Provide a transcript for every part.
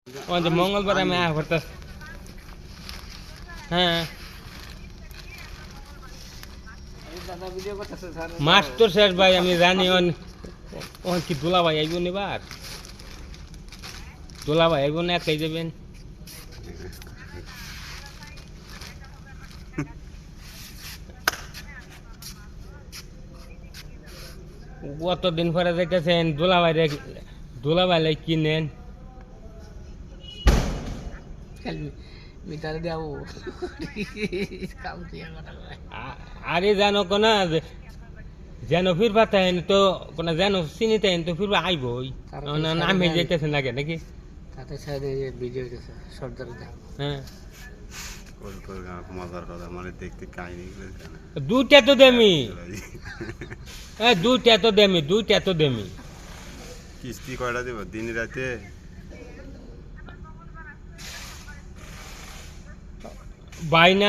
মঙ্গলবার আমি করতে হ্যাঁ মাস তো শেষ ভাই আমি জানি কি দোলা ভাই আইব নিবার দোলা ভাই আইব না একাই যাবেন কতদিন পরে যাইতেছেন দোলা ভাই কিনেন মিটার দেবো আরে জানো কোনা যেন ফিরবা তাহেন তো কোনা যেন চিনি তাহেন তো ফিরবা আইবই নামে যাইতেছেন লাগে নাকি তাতে সাইডে ভিডিও হইতেছে সর্দার হ্যাঁ মজার কথা মানে দেখতে কাহিনী দুইটা তো দেমি দুইটা তো দেমি কিস্তি কয়টা দেব দিন রাতে বাইনা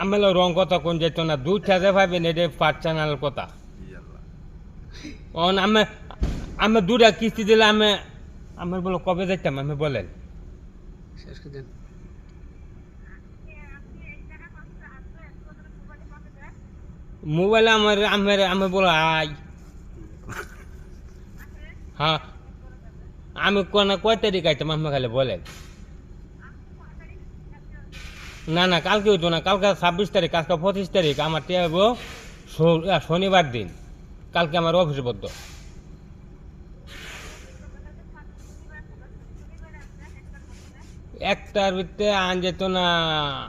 আমি রং কথা কোন যেত না দুইটা যে পাবেন এটা পার্সোনাল কথা আমি দুটা কিস্তি দিলে আমার বলো কবে যাইতাম আমি বলেন শেষ করে দেন মোবাইলে আমি বলো আই হ্যাঁ আমি কয় তারিখ আইতাম আমি খালি বলেন না কালকে হইতো না কালকে 26 তারিখ আজকে 25 তারিখ আমার টেবো শনিবার দিন কালকে আমার অফিস বদ্ধ একটার ভিতরে আন যেত না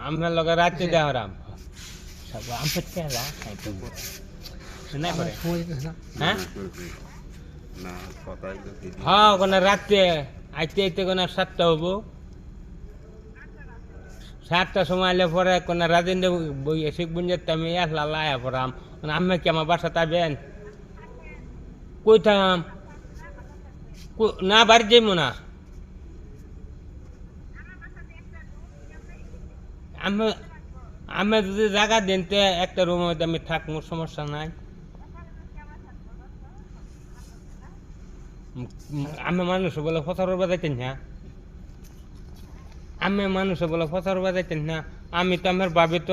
আমার লগে রাত্রে দেওয়ারাম হ্যাঁ হ্যাঁ কোনা রাত্রে আইতে আইতে কোনা 7টা হবো 7টার সময় এলে পরে কোনা রাজেন্দ্র শিখবেন যেতে আমি আসলা লায়া পড়াম আমি কি আমার বাসা তাইবেন কইতাম না বাড়ি যাইব না আমি যদি জায়গা দেন তো একটা রুমের মধ্যে আমি থাকবো সমস্যা নাই আমি মানুষ বলে ফসর বাজাইতেন না আমি মানুষ বলে ফসর বাজাইতেন না আমি তো আমার ভাবি তো